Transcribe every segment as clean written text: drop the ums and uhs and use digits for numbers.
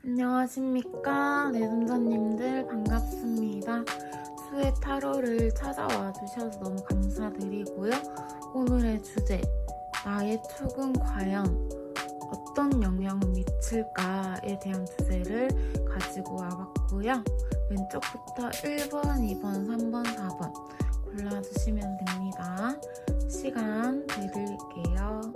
안녕하십니까 내손자님들 반갑습니다. 수의 타로를 찾아와 주셔서 너무 감사드리고요. 오늘의 주제, 나의 축은 과연 어떤 영향을 미칠까에 대한 주제를 가지고 와봤고요. 왼쪽부터 1번, 2번, 3번, 4번 골라주시면 됩니다. 시간 드릴게요.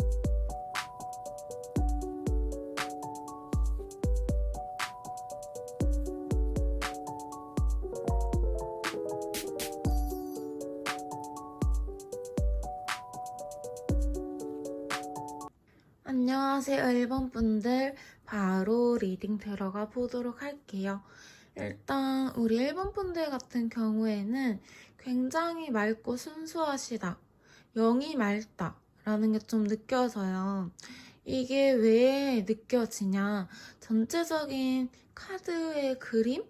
안녕하세요 1번 분들, 바로 리딩 들어가 보도록 할게요. 일단 우리 1번 분들 같은 경우에는 굉장히 맑고 순수하시다, 영이 맑다 라는 게 좀 느껴져요. 이게 왜 느껴지냐, 전체적인 카드의 그림,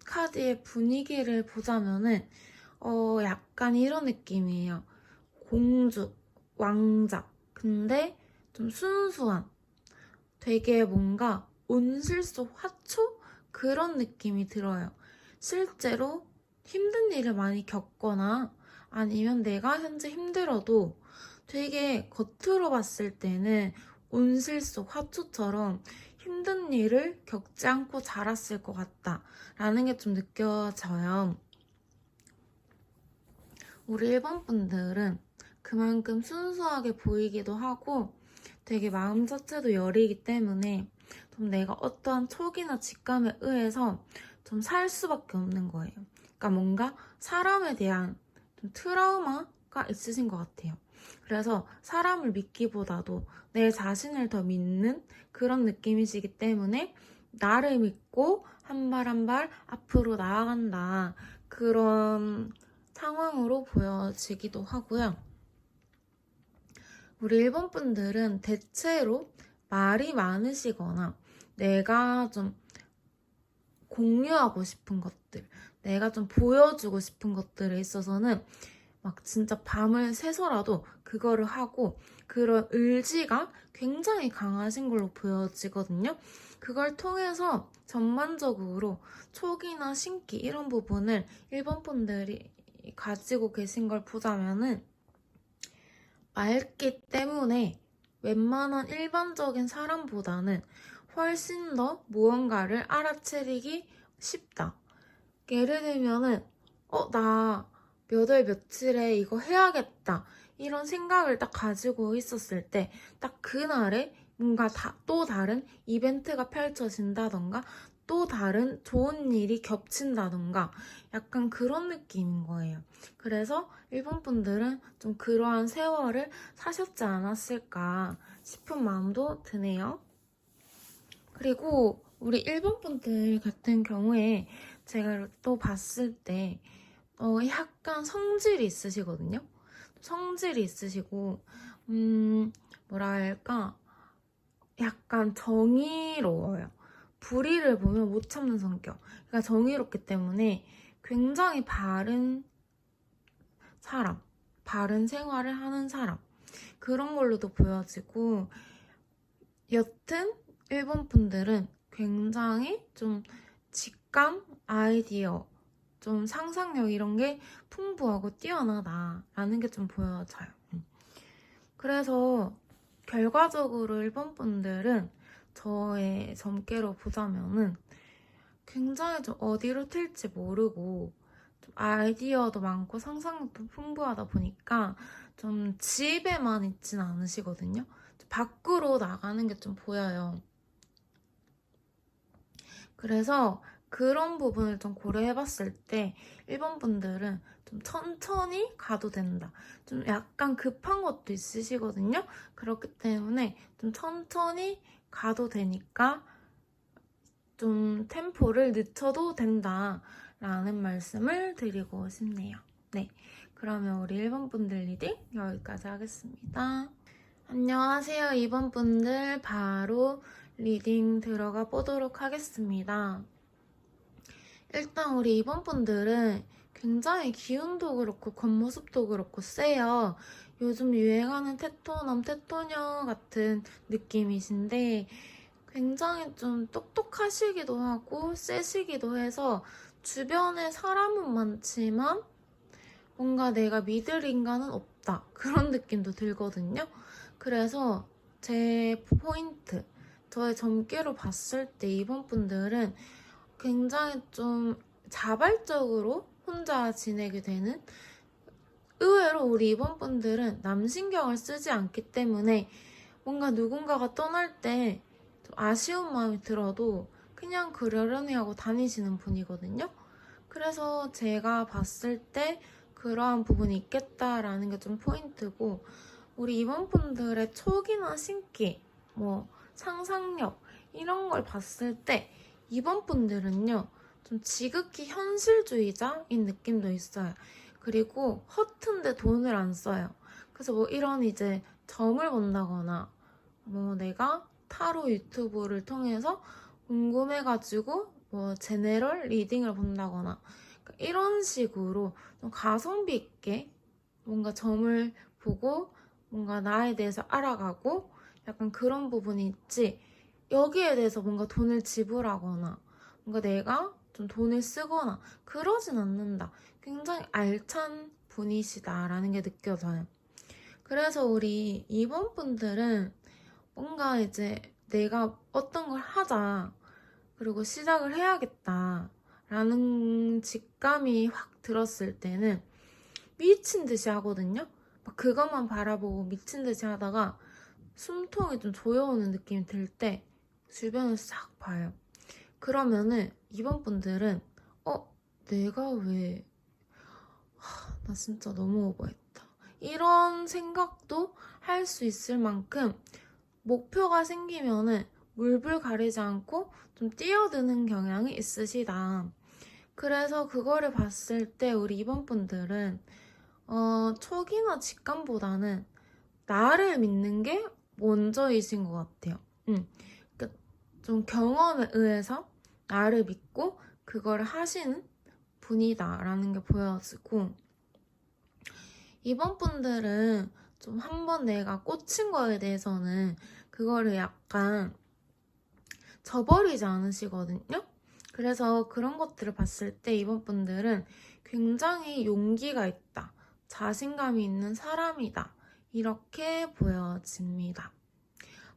카드의 분위기를 보자면은 약간 이런 느낌이에요. 공주, 왕자, 근데 좀 순수한, 되게 뭔가 온실 속 화초? 그런 느낌이 들어요. 실제로 힘든 일을 많이 겪거나 아니면 내가 현재 힘들어도 되게 겉으로 봤을 때는 온실 속 화초처럼 힘든 일을 겪지 않고 자랐을 것 같다라는 게 좀 느껴져요. 우리 1번 분들은 그만큼 순수하게 보이기도 하고 되게 마음 자체도 여리기 때문에 좀 내가 어떠한 촉이나 직감에 의해서 좀 살 수밖에 없는 거예요. 그러니까 뭔가 사람에 대한 좀 트라우마가 있으신 것 같아요. 그래서 사람을 믿기보다도 내 자신을 더 믿는 그런 느낌이시기 때문에 나를 믿고 한 발 한 발 앞으로 나아간다, 그런 상황으로 보여지기도 하고요. 우리 일본 분들은 대체로 말이 많으시거나 내가 좀 공유하고 싶은 것들, 내가 좀 보여주고 싶은 것들에 있어서는 막 진짜 밤을 새서라도 그거를 하고, 그런 의지가 굉장히 강하신 걸로 보여지거든요. 그걸 통해서 전반적으로 촉이나 신기 이런 부분을 일본 분들이 가지고 계신 걸 보자면은 맑기 때문에 웬만한 일반적인 사람보다는 훨씬 더 무언가를 알아채리기 쉽다. 예를 들면은 나 몇 월 며칠에 이거 해야겠다, 이런 생각을 딱 가지고 있었을 때 딱 그날에 뭔가 또 다른 이벤트가 펼쳐진다던가 또 다른 좋은 일이 겹친다던가 약간 그런 느낌인 거예요. 그래서 일본 분들은 좀 그러한 세월을 사셨지 않았을까 싶은 마음도 드네요. 그리고 우리 일본 분들 같은 경우에 제가 또 봤을 때 약간 성질이 있으시거든요. 성질이 있으시고 뭐랄까, 약간 정의로워요. 불의를 보면 못 참는 성격. 그러니까 정의롭기 때문에 굉장히 바른 사람, 바른 생활을 하는 사람, 그런 걸로도 보여지고, 여튼 일본 분들은 굉장히 좀 직감, 아이디어, 좀 상상력 이런 게 풍부하고 뛰어나다라는 게 좀 보여져요. 그래서 결과적으로 일본 분들은 저의 점괘로 보자면은 굉장히 좀 어디로 튈지 모르고 좀 아이디어도 많고 상상력도 풍부하다 보니까 좀 집에만 있진 않으시거든요. 밖으로 나가는 게 좀 보여요. 그래서 그런 부분을 좀 고려해봤을 때 일본 분들은 좀 천천히 가도 된다. 좀 약간 급한 것도 있으시거든요. 그렇기 때문에 좀 천천히 가도 되니까 좀 템포를 늦춰도 된다라는 말씀을 드리고 싶네요. 네, 그러면 우리 1번 분들 리딩 여기까지 하겠습니다. 안녕하세요 2번 분들, 바로 리딩 들어가 보도록 하겠습니다. 일단 우리 2번 분들은 굉장히 기운도 그렇고 겉모습도 그렇고 세요. 요즘 유행하는 테토남, 테토녀 같은 느낌이신데 굉장히 좀 똑똑하시기도 하고 세시기도 해서 주변에 사람은 많지만 뭔가 내가 믿을 인간은 없다. 그런 느낌도 들거든요. 그래서 제 포인트, 저의 점괘로 봤을 때 이번 분들은 굉장히 좀 자발적으로 혼자 지내게 되는, 의외로 우리 이번 분들은 남신경을 쓰지 않기 때문에 뭔가 누군가가 떠날 때 좀 아쉬운 마음이 들어도 그냥 그러려니 하고 다니시는 분이거든요. 그래서 제가 봤을 때 그러한 부분이 있겠다라는 게 좀 포인트고, 우리 임원분들의 촉이나 신기, 뭐 상상력 이런 걸 봤을 때 임원분들은요 좀 지극히 현실주의자인 느낌도 있어요. 그리고 허튼데 돈을 안 써요. 그래서 뭐 이런 이제 점을 본다거나 뭐 내가 타로 유튜브를 통해서 궁금해가지고 뭐 제네럴 리딩을 본다거나 그러니까 이런 식으로 좀 가성비 있게 뭔가 점을 보고 뭔가 나에 대해서 알아가고 약간 그런 부분이 있지, 여기에 대해서 뭔가 돈을 지불하거나 뭔가 내가 좀 돈을 쓰거나 그러진 않는다. 굉장히 알찬 분이시다라는 게 느껴져요. 그래서 우리 이번 분들은 뭔가 이제 내가 어떤 걸 하자, 그리고 시작을 해야겠다 라는 직감이 확 들었을 때는 미친 듯이 하거든요. 막 그것만 바라보고 미친 듯이 하다가 숨통이 좀 조여오는 느낌이 들 때 주변을 싹 봐요. 그러면은 이번 분들은 내가 왜, 나 진짜 너무 오버했다, 이런 생각도 할 수 있을 만큼 목표가 생기면은 물불 가리지 않고 좀 뛰어드는 경향이 있으시다. 그래서 그거를 봤을 때 우리 이번 분들은 촉이나 직감보다는 나를 믿는 게 먼저이신 것 같아요. 그러니까 좀 경험에 의해서 나를 믿고 그걸 하시는 분이다라는 게 보여지고, 이번 분들은 좀 한번 내가 꽂힌 거에 대해서는 그거를 약간 저버리지 않으시거든요. 그래서 그런 것들을 봤을 때 이번 분들은 굉장히 용기가 있다, 자신감이 있는 사람이다, 이렇게 보여집니다.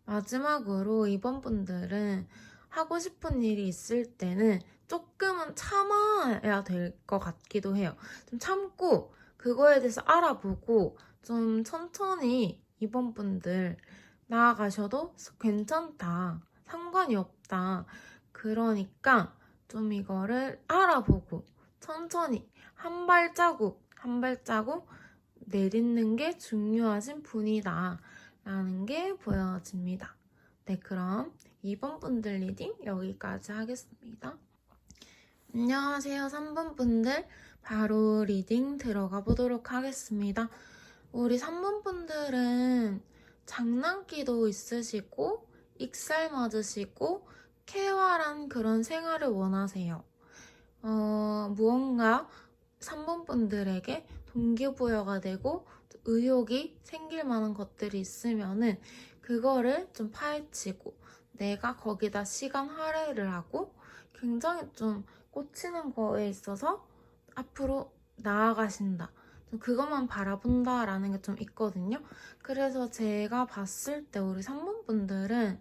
마지막으로 이번 분들은 하고 싶은 일이 있을 때는 조금은 참아야 될 것 같기도 해요. 좀 참고 그거에 대해서 알아보고 좀 천천히 이번 분들 나아가셔도 괜찮다, 상관이 없다. 그러니까 좀 이거를 알아보고 천천히 한 발자국 한 발자국 내딛는 게 중요하신 분이다 라는 게 보여집니다. 네, 그럼 2번 분들 리딩 여기까지 하겠습니다. 안녕하세요, 3번 분들. 바로 리딩 들어가 보도록 하겠습니다. 우리 3번 분들은 장난기도 있으시고 익살 맞으시고 쾌활한 그런 생활을 원하세요. 무언가 3번 분들에게 동기부여가 되고 의욕이 생길 만한 것들이 있으면은 그거를 좀 파헤치고 내가 거기다 시간 할애를 하고 굉장히 좀 꽂히는 거에 있어서 앞으로 나아가신다, 좀 그것만 바라본다라는 게 좀 있거든요. 그래서 제가 봤을 때 우리 3번 분들은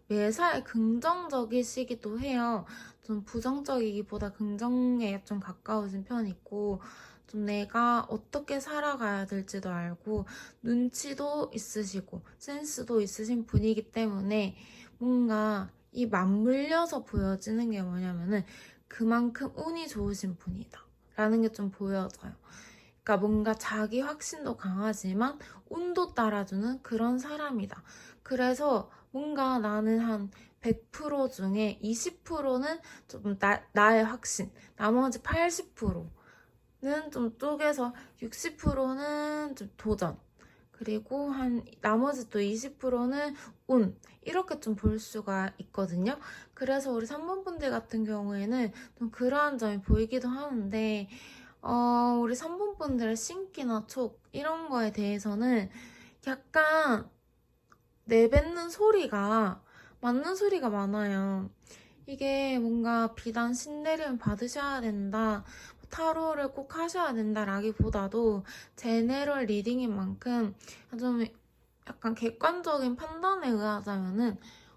매사에 긍정적이시기도 해요. 좀 부정적이기보다 긍정에 좀 가까우신 편이고, 좀 내가 어떻게 살아가야 될지도 알고 눈치도 있으시고 센스도 있으신 분이기 때문에 뭔가 이 맞물려서 보여지는 게 뭐냐면은 그만큼 운이 좋으신 분이다 라는 게 좀 보여져요. 그러니까 뭔가 자기 확신도 강하지만 운도 따라주는 그런 사람이다. 그래서 뭔가 나는 한 100% 중에 20%는 좀 나의 확신, 나머지 80%는 좀 쪼개서 60%는 좀 도전, 그리고 한 나머지 또 20%는 운, 이렇게 좀 볼 수가 있거든요. 그래서 우리 3번 분들 같은 경우에는 좀 그러한 점이 보이기도 하는데, 우리 3번 분들의 신기나 촉 이런 거에 대해서는 약간 내뱉는 소리가 맞는 소리가 많아요. 이게 뭔가 비단 신내림 받으셔야 된다, 타로를 꼭 하셔야 된다라기보다도 제네럴 리딩인 만큼 좀 약간 객관적인 판단에 의하자면은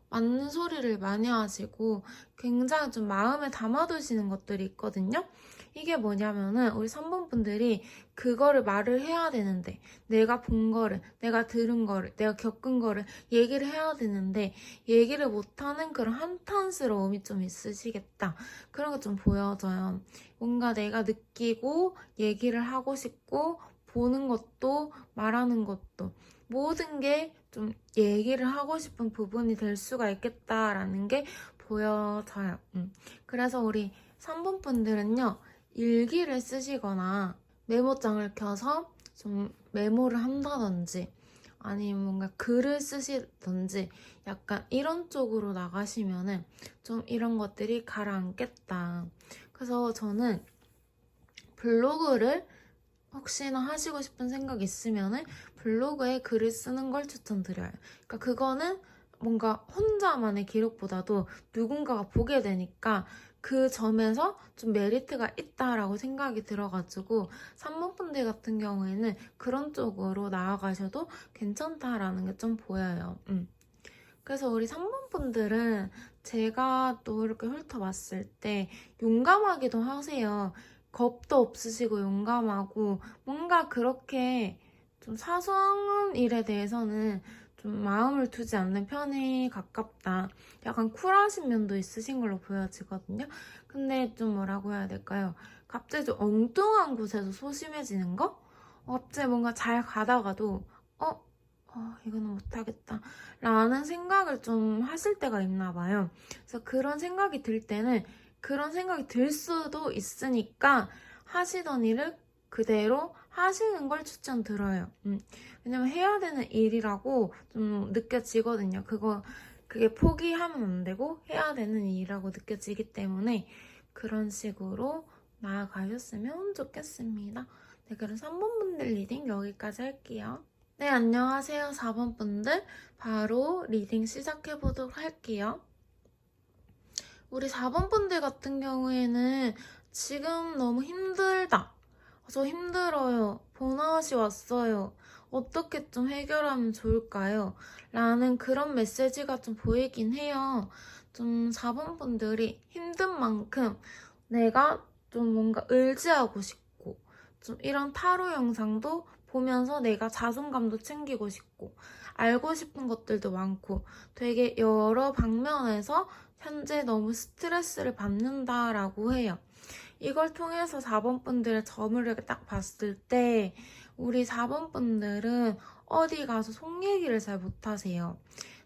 맞는 소리를 많이 하시고 굉장히 좀 마음에 담아두시는 것들이 있거든요. 이게 뭐냐면은 우리 3번 분들이 그거를 말을 해야 되는데, 내가 본 거를, 내가 들은 거를, 내가 겪은 거를 얘기를 해야 되는데 얘기를 못하는 그런 한탄스러움이 좀 있으시겠다. 그런 게 좀 보여져요. 뭔가 내가 느끼고 얘기를 하고 싶고 보는 것도 말하는 것도 모든 게 좀 얘기를 하고 싶은 부분이 될 수가 있겠다라는 게 보여져요. 그래서 우리 3번 분들은요, 일기를 쓰시거나 메모장을 켜서 좀 메모를 한다든지 아니면 뭔가 글을 쓰시든지 약간 이런 쪽으로 나가시면은 좀 이런 것들이 가라앉겠다. 그래서 저는 블로그를 혹시나 하시고 싶은 생각 있으면은 블로그에 글을 쓰는 걸 추천드려요. 그러니까 그거는 뭔가 혼자만의 기록보다도 누군가가 보게 되니까 그 점에서 좀 메리트가 있다라고 생각이 들어가지고 3번 분들 같은 경우에는 그런 쪽으로 나아가셔도 괜찮다라는 게 좀 보여요. 그래서 우리 3번 분들은 제가 또 이렇게 훑어봤을 때 용감하기도 하세요. 겁도 없으시고 용감하고 뭔가 그렇게 좀 사소한 일에 대해서는 좀 마음을 두지 않는 편이 가깝다. 약간 쿨하신 면도 있으신 걸로 보여지거든요. 근데 좀 뭐라고 해야 될까요? 갑자기 좀 엉뚱한 곳에서 소심해지는 거? 갑자기 뭔가 잘 가다가도 이거는 못하겠다 라는 생각을 좀 하실 때가 있나 봐요. 그래서 그런 생각이 들 때는 그런 생각이 들 수도 있으니까 하시던 일을 그대로 하시는 걸 추천드려요. 왜냐면 해야 되는 일이라고 좀 느껴지거든요. 그게 포기하면 안 되고 해야 되는 일이라고 느껴지기 때문에 그런 식으로 나아가셨으면 좋겠습니다. 네, 그럼 3번 분들 리딩 여기까지 할게요. 네, 안녕하세요. 4번 분들. 바로 리딩 시작해보도록 할게요. 우리 4번 분들 같은 경우에는 지금 너무 힘들다. 저 힘들어요. 번아웃이 왔어요. 어떻게 좀 해결하면 좋을까요? 라는 그런 메시지가 좀 보이긴 해요. 좀 4번 분들이 힘든 만큼 내가 좀 뭔가 의지하고 싶고, 좀 이런 타로 영상도 보면서 내가 자존감도 챙기고 싶고, 알고 싶은 것들도 많고, 되게 여러 방면에서 현재 너무 스트레스를 받는다라고 해요. 이걸 통해서 4번 분들의 점을 이렇게 딱 봤을 때 우리 4번 분들은 어디 가서 속 얘기를 잘 못하세요.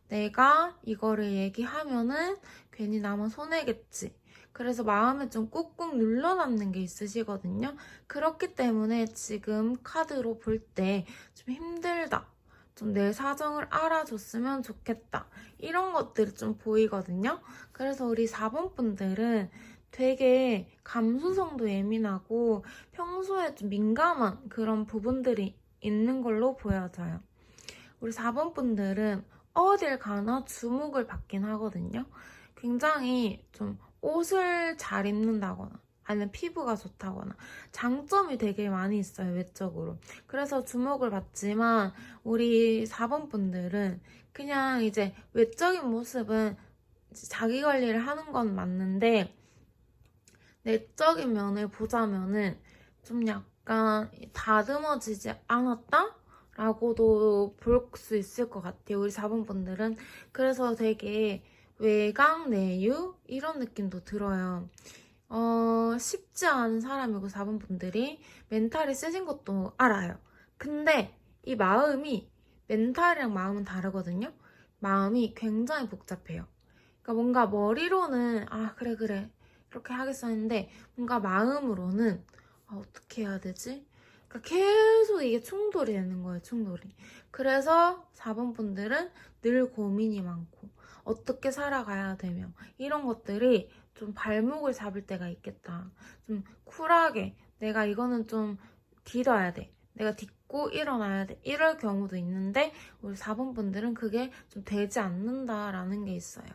내가 이거를 얘기하면은 괜히 나만 손해겠지. 그래서 마음에 좀 꾹꾹 눌러놨는 게 있으시거든요. 그렇기 때문에 지금 카드로 볼 때 좀 힘들다. 좀 내 사정을 알아줬으면 좋겠다. 이런 것들이 좀 보이거든요. 그래서 우리 4번 분들은 되게 감수성도 예민하고 평소에 좀 민감한 그런 부분들이 있는 걸로 보여져요. 우리 4번 분들은 어딜 가나 주목을 받긴 하거든요. 굉장히 좀 옷을 잘 입는다거나 아니면 피부가 좋다거나 장점이 되게 많이 있어요, 외적으로. 그래서 주목을 받지만 우리 4번 분들은 그냥 이제 외적인 모습은 자기 관리를 하는 건 맞는데 내적인 면을 보자면은 좀 약간 다듬어지지 않았다? 라고도 볼 수 있을 것 같아요. 우리 4번 분들은. 그래서 되게 외강, 내유? 이런 느낌도 들어요. 쉽지 않은 사람이고 4번 분들이 멘탈이 세진 것도 알아요. 근데 이 마음이 멘탈이랑 마음은 다르거든요. 마음이 굉장히 복잡해요. 그러니까 뭔가 머리로는 그래 그래 이렇게 하겠어 했는데 뭔가 마음으로는 어떻게 해야 되지? 그러니까 계속 이게 충돌이 되는 거예요, 충돌이. 그래서 4번 분들은 늘 고민이 많고 어떻게 살아가야 되며 이런 것들이 좀 발목을 잡을 때가 있겠다. 좀 쿨하게 내가 이거는 좀 디뎌야 돼. 내가 딛고 일어나야 돼. 이럴 경우도 있는데 우리 4번 분들은 그게 좀 되지 않는다라는 게 있어요.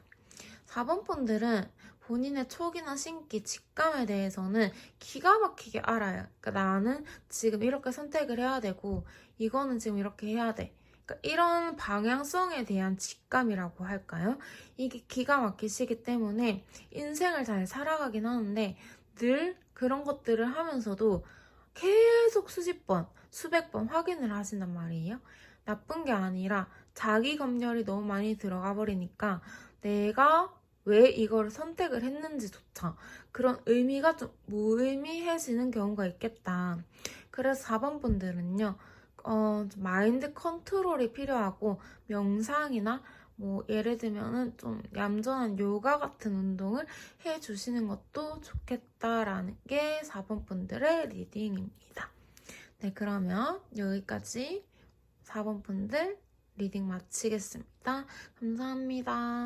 4번 분들은 본인의 촉이나 신기, 직감에 대해서는 기가 막히게 알아요. 그러니까 나는 지금 이렇게 선택을 해야 되고 이거는 지금 이렇게 해야 돼. 그러니까 이런 방향성에 대한 직감이라고 할까요? 이게 기가 막히시기 때문에 인생을 잘 살아가긴 하는데 늘 그런 것들을 하면서도 계속 수십 번, 수백 번 확인을 하신단 말이에요. 나쁜 게 아니라 자기 검열이 너무 많이 들어가 버리니까 내가 왜 이거를 선택을 했는지조차 그런 의미가 좀 무의미해지는 경우가 있겠다. 그래서 4번 분들은요, 좀 마인드 컨트롤이 필요하고 명상이나 뭐 예를 들면은 좀 얌전한 요가 같은 운동을 해주시는 것도 좋겠다라는 게 4번 분들의 리딩입니다. 네, 그러면 여기까지 4번 분들 리딩 마치겠습니다. 감사합니다.